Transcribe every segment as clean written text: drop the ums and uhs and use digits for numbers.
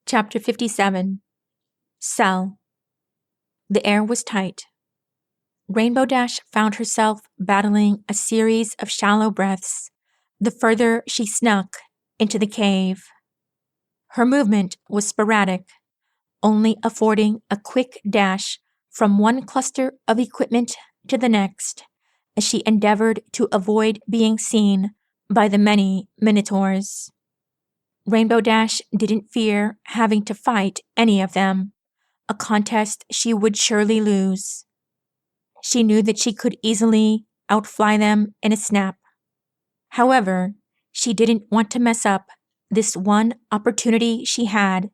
Chapter 57. Cell. The air was tight. Rainbow Dash found herself battling a series of shallow breaths the further she snuck into the cave. Her movement was sporadic, only affording a quick dash from one cluster of equipment to the next as she endeavored to avoid being seen by the many minotaurs. Rainbow Dash didn't fear having to fight any of them, a contest she would surely lose. She knew that she could easily outfly them in a snap. However, she didn't want to mess up this one opportunity she had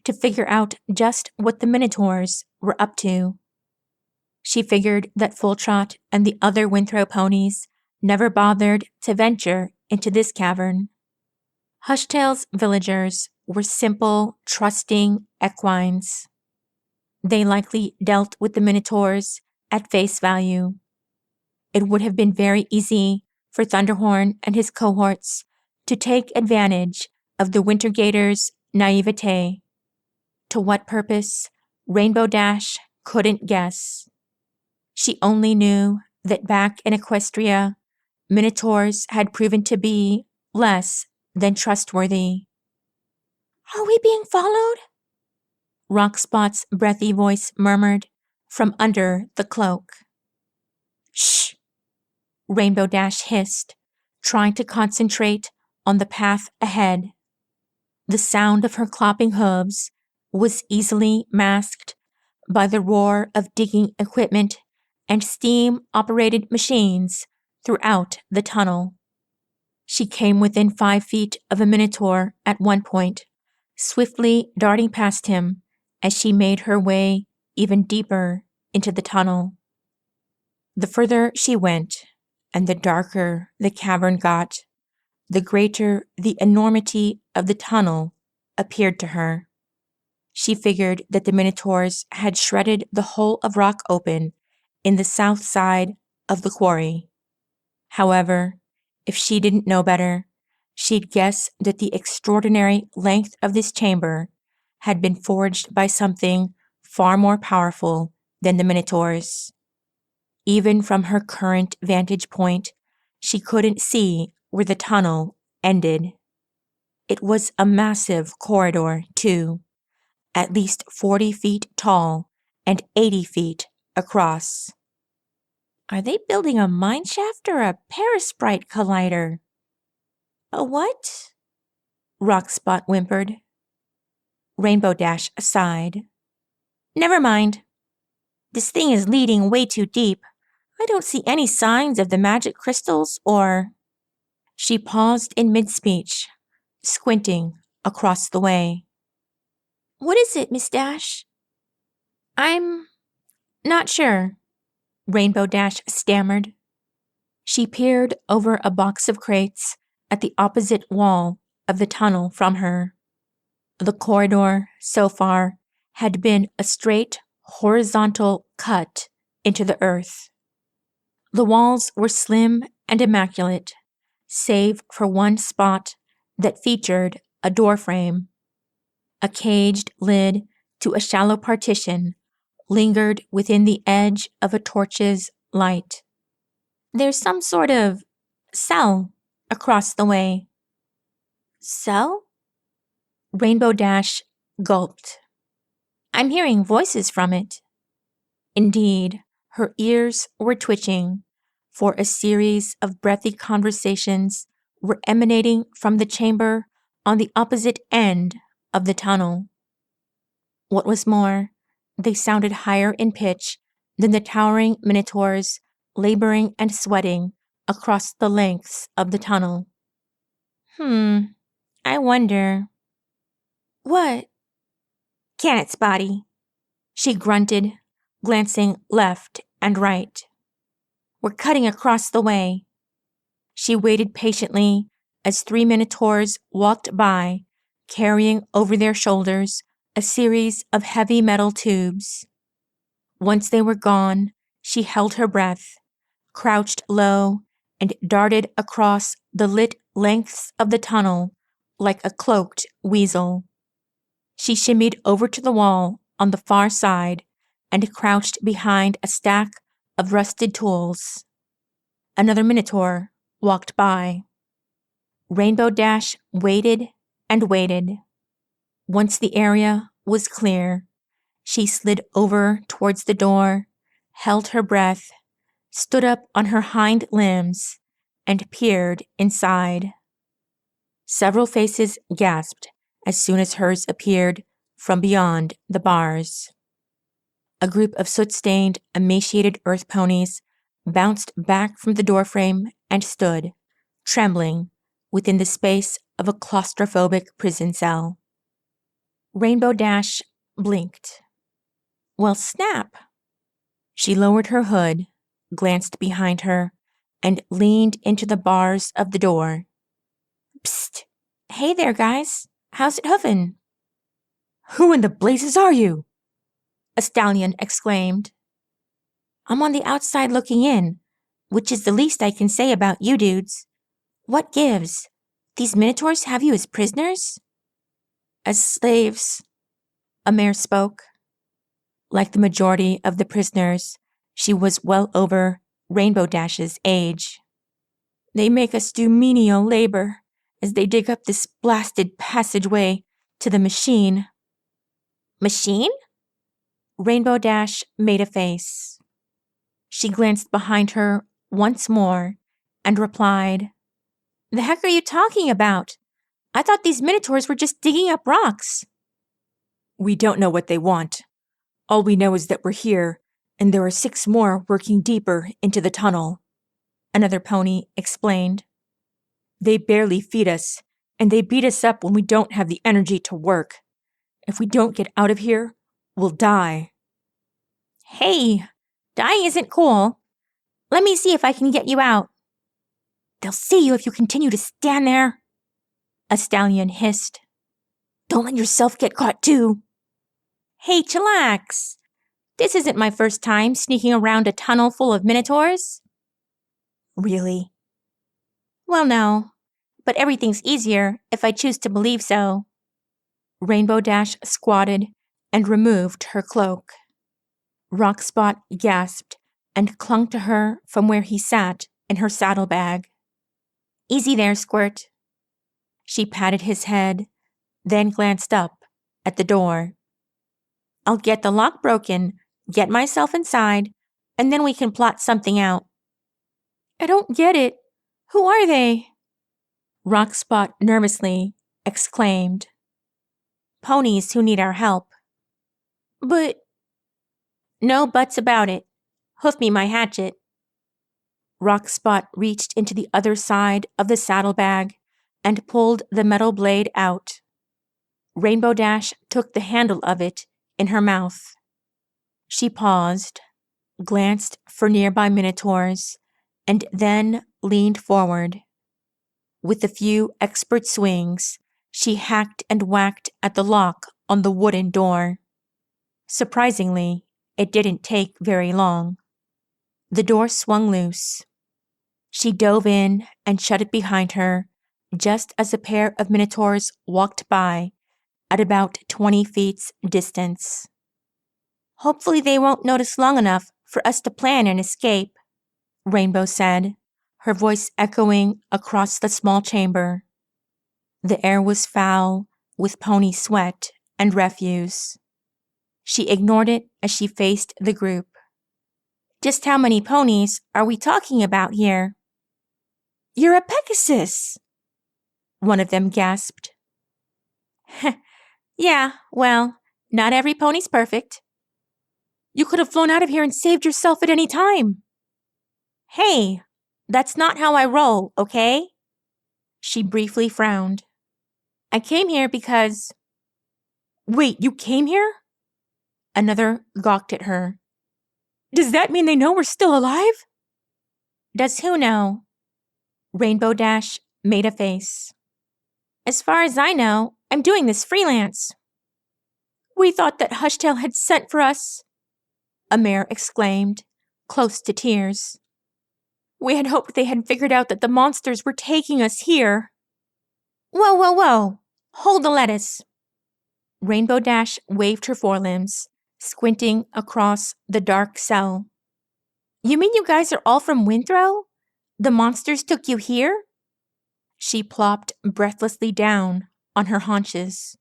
to figure out just what the minotaurs were up to. She figured that Full Trot and the other Windthrow ponies never bothered to venture into this cavern. Hushtail's villagers were simple, trusting equines. They likely dealt with the minotaurs at face value. It would have been very easy for Thunderhorn and his cohorts to take advantage of the Winter Gator's naivete. To what purpose, Rainbow Dash couldn't guess. She only knew that back in Equestria, minotaurs had proven to be less than trustworthy. "Are we being followed?" Rockspot's breathy voice murmured from under the cloak. "Shh!" Rainbow Dash hissed, trying to concentrate on the path ahead. The sound of her clopping hooves was easily masked by the roar of digging equipment and steam-operated machines throughout the tunnel. She came within 5 feet of a minotaur at one point, swiftly darting past him as she made her way even deeper into the tunnel. The further she went, and the darker the cavern got, the greater the enormity of the tunnel appeared to her. She figured that the minotaurs had shredded the whole of rock open in the south side of the quarry. However, if she didn't know better, she'd guess that the extraordinary length of this chamber had been forged by something far more powerful than the minotaurs. Even from her current vantage point, she couldn't see where the tunnel ended. It was a massive corridor, too, at least 40 feet tall and 80 feet across. Are they building a mine shaft or a perisprite collider? A what? Rockspot whimpered. Rainbow Dash sighed. Never mind. This thing is leading way too deep. I don't see any signs of the magic crystals or... She paused in mid-speech, squinting across the way. What is it, Miss Dash? I'm not sure, Rainbow Dash stammered. She peered over a box of crates at the opposite wall of the tunnel from her. The corridor, so far, had been a straight, horizontal cut into the earth. The walls were slim and immaculate, save for one spot that featured a doorframe. A caged lid to a shallow partition lingered within the edge of a torch's light. There's some sort of cell across the way. Cell? Rainbow Dash gulped. I'm hearing voices from it. Indeed, her ears were twitching, for a series of breathy conversations were emanating from the chamber on the opposite end of the tunnel. What was more, they sounded higher in pitch than the towering minotaurs laboring and sweating across the lengths of the tunnel. I wonder. What? Can't Spotty, she grunted, glancing left and right. We're cutting across the way. She waited patiently as 3 minotaurs walked by, carrying over their shoulders a series of heavy metal tubes. Once they were gone, she held her breath, crouched low, and darted across the lit lengths of the tunnel like a cloaked weasel. She shimmied over to the wall on the far side and crouched behind a stack of rusted tools. Another Minotaur walked by. Rainbow Dash waited and waited. Once the area was clear, she slid over towards the door, held her breath, stood up on her hind limbs, and peered inside. Several faces gasped as soon as hers appeared from beyond the bars. A group of soot-stained, emaciated earth ponies bounced back from the doorframe and stood, trembling, within the space of a claustrophobic prison cell. Rainbow Dash blinked. Well, snap! She lowered her hood, glanced behind her, and leaned into the bars of the door. Psst! Hey there, guys. How's it hoofin'? Who in the blazes are you? A stallion exclaimed. I'm on the outside looking in, which is the least I can say about you dudes. What gives? These Minotaurs have you as prisoners? As slaves, a mare spoke. Like the majority of the prisoners, she was well over Rainbow Dash's age. They make us do menial labor as they dig up this blasted passageway to the machine. Machine? Rainbow Dash made a face. She glanced behind her once more and replied, The heck are you talking about? I thought these Minotaurs were just digging up rocks. We don't know what they want. All we know is that we're here, and there are 6 more working deeper into the tunnel, another pony explained. They barely feed us, and they beat us up when we don't have the energy to work. If we don't get out of here, we'll die. Hey, dying isn't cool. Let me see if I can get you out. They'll see you if you continue to stand there, a stallion hissed. Don't let yourself get caught too. Hey, chillax. This isn't my first time sneaking around a tunnel full of Minotaurs. Really? Well, no, but everything's easier if I choose to believe so. Rainbow Dash squatted and removed her cloak. Rockspot gasped and clung to her from where he sat in her saddlebag. Easy there, Squirt. She patted his head, then glanced up at the door. I'll get the lock broken, get myself inside, and then we can plot something out. I don't get it. Who are they? Rockspot nervously exclaimed. Ponies who need our help. But... No buts about it. Hoof me my hatchet. Rockspot reached into the other side of the saddlebag and pulled the metal blade out. Rainbow Dash took the handle of it in her mouth. She paused, glanced for nearby Minotaurs, and then leaned forward. With a few expert swings, she hacked and whacked at the lock on the wooden door. Surprisingly, it didn't take very long. The door swung loose. She dove in and shut it behind her just as a pair of Minotaurs walked by at about 20 feet's distance. Hopefully they won't notice long enough for us to plan an escape, Rainbow said, her voice echoing across the small chamber. The air was foul with pony sweat and refuse. She ignored it as she faced the group. Just how many ponies are we talking about here? You're a Pegasus! One of them gasped. Yeah, well, not every pony's perfect. You could have flown out of here and saved yourself at any time. Hey, that's not how I roll, okay? She briefly frowned. I came here because... Wait, you came here? Another gawked at her. Does that mean they know we're still alive? Does who know? Rainbow Dash made a face. As far as I know, I'm doing this freelance. We thought that Hushtail had sent for us, a mare exclaimed, close to tears. We had hoped they had figured out that the monsters were taking us here. Whoa, whoa, whoa! Hold the lettuce! Rainbow Dash waved her forelimbs, squinting across the dark cell. You mean you guys are all from Windthrow? The monsters took you here? She plopped breathlessly down on her haunches.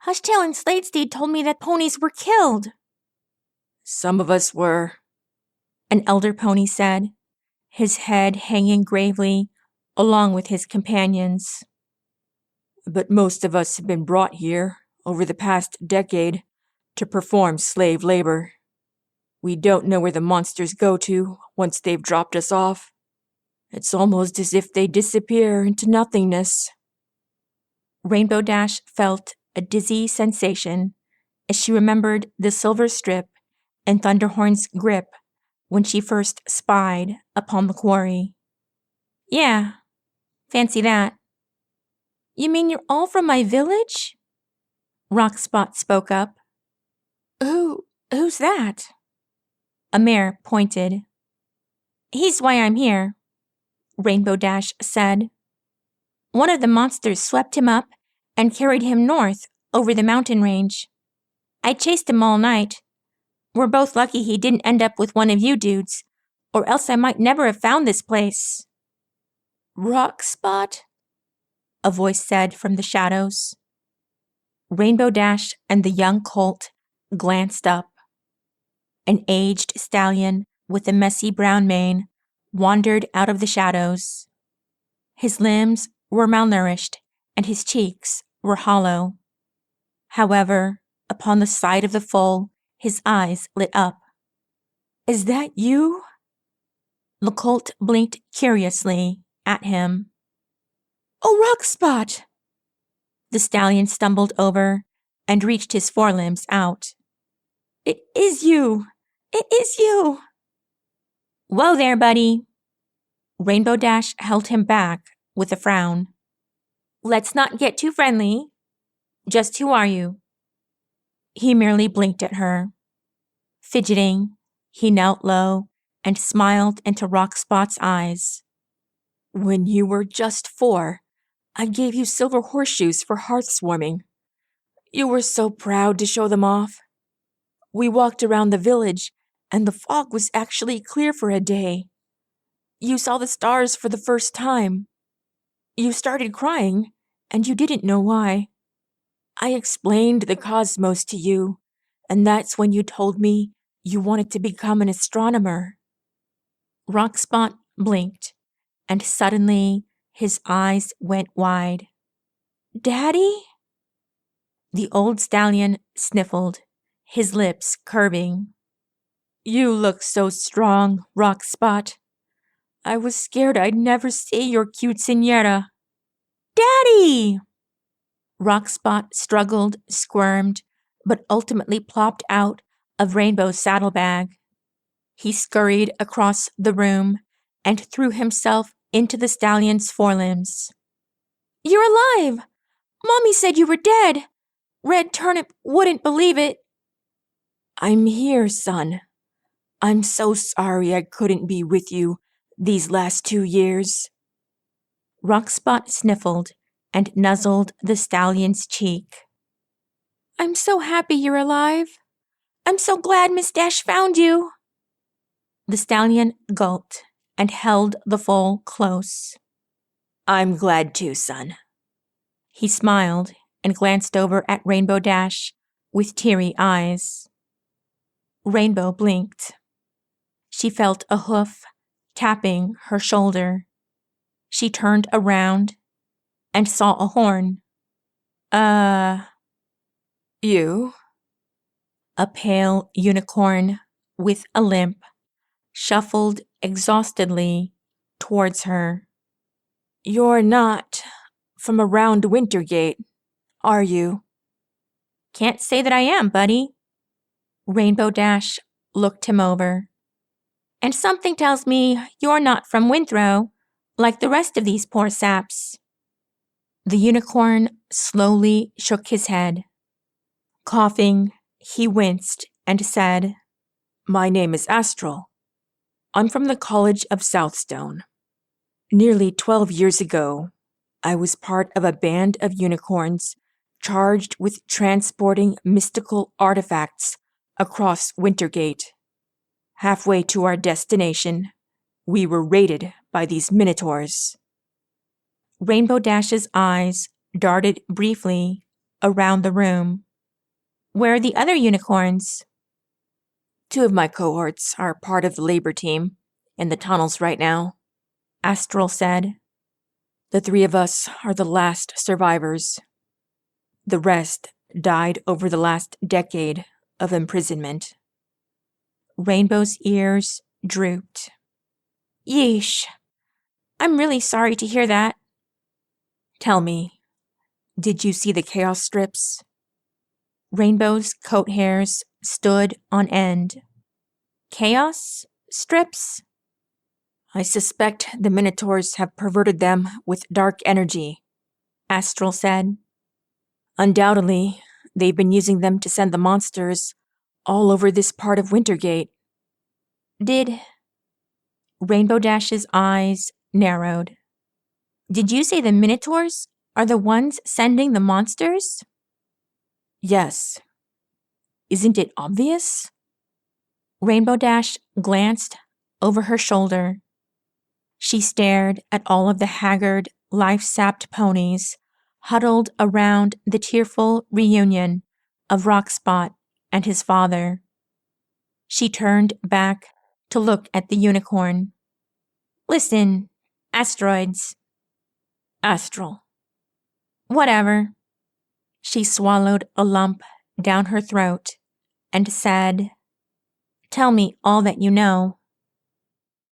Hushtail and Sladesteed told me that ponies were killed. Some of us were, an elder pony said, his head hanging gravely along with his companions. But most of us have been brought here over the past decade to perform slave labor. We don't know where the monsters go to once they've dropped us off. It's almost as if they disappear into nothingness. Rainbow Dash felt a dizzy sensation as she remembered the silver strip and Thunderhorn's grip when she first spied upon the quarry. Yeah, fancy that. You mean you're all from my village? Rockspot spoke up. Who's that? A mare pointed. He's why I'm here, Rainbow Dash said. One of the monsters swept him up and carried him north over the mountain range. I chased him all night. We're both lucky he didn't end up with one of you dudes, or else I might never have found this place. Rockspot? A voice said from the shadows. Rainbow Dash and the young colt glanced up. An aged stallion with a messy brown mane wandered out of the shadows. His limbs were malnourished and his cheeks were hollow. However, upon the sight of the foal, his eyes lit up. Is that you? The colt blinked curiously at him. Oh, Rockspot! The stallion stumbled over and reached his forelimbs out. It is you! It is you! Whoa there, buddy! Rainbow Dash held him back with a frown. Let's not get too friendly. Just who are you? He merely blinked at her. Fidgeting, he knelt low and smiled into Rockspot's eyes. When you were just 4, I gave you silver horseshoes for hearthswarming. You were so proud to show them off. We walked around the village, and the fog was actually clear for a day. You saw the stars for the first time. You started crying, and you didn't know why. I explained the cosmos to you, and that's when you told me you wanted to become an astronomer. Rockspot blinked, and suddenly his eyes went wide. Daddy? The old stallion sniffled, his lips curving. You look so strong, Rockspot. I was scared I'd never see your cute señora. Daddy! Rockspot struggled, squirmed, but ultimately plopped out of Rainbow's saddlebag. He scurried across the room and threw himself into the stallion's forelimbs. You're alive! Mommy said you were dead. Red Turnip wouldn't believe it. I'm here, son. I'm so sorry I couldn't be with you these last 2 years. Rockspot sniffled and nuzzled the stallion's cheek. I'm so happy you're alive. I'm so glad Miss Dash found you. The stallion gulped and held the foal close. I'm glad too, son. He smiled and glanced over at Rainbow Dash with teary eyes. Rainbow blinked. She felt a hoof tapping her shoulder. She turned around and saw a horn. You? A pale unicorn with a limp shuffled exhaustedly towards her. You're not from around Wintergate, are you? Can't say that I am, buddy. Rainbow Dash looked him over. And something tells me you're not from Windthrow, like the rest of these poor saps. The unicorn slowly shook his head. Coughing, he winced and said, My name is Astral. I'm from the College of Southstone. Nearly 12 years ago, I was part of a band of unicorns charged with transporting mystical artifacts across Wintergate. Halfway to our destination, we were raided by these minotaurs. Rainbow Dash's eyes darted briefly around the room. Where are the other unicorns? 2 of my cohorts are part of the labor team in the tunnels right now, Astral said. The 3 of us are the last survivors. The rest died over the last decade of imprisonment. Rainbow's ears drooped. Yeesh. I'm really sorry to hear that. Tell me, did you see the chaos strips? Rainbow's coat hairs stood on end. Chaos strips? I suspect the Minotaurs have perverted them with dark energy, Astral said. Undoubtedly, they've been using them to send the monsters all over this part of Wintergate. Did... Rainbow Dash's eyes narrowed. Did you say the Minotaurs are the ones sending the monsters? Yes. Isn't it obvious? Rainbow Dash glanced over her shoulder. She stared at all of the haggard, life-sapped ponies huddled around the tearful reunion of Rockspot and his father. She turned back to look at the unicorn. Listen, asteroids. Astral. Whatever. She swallowed a lump down her throat and said, Tell me all that you know.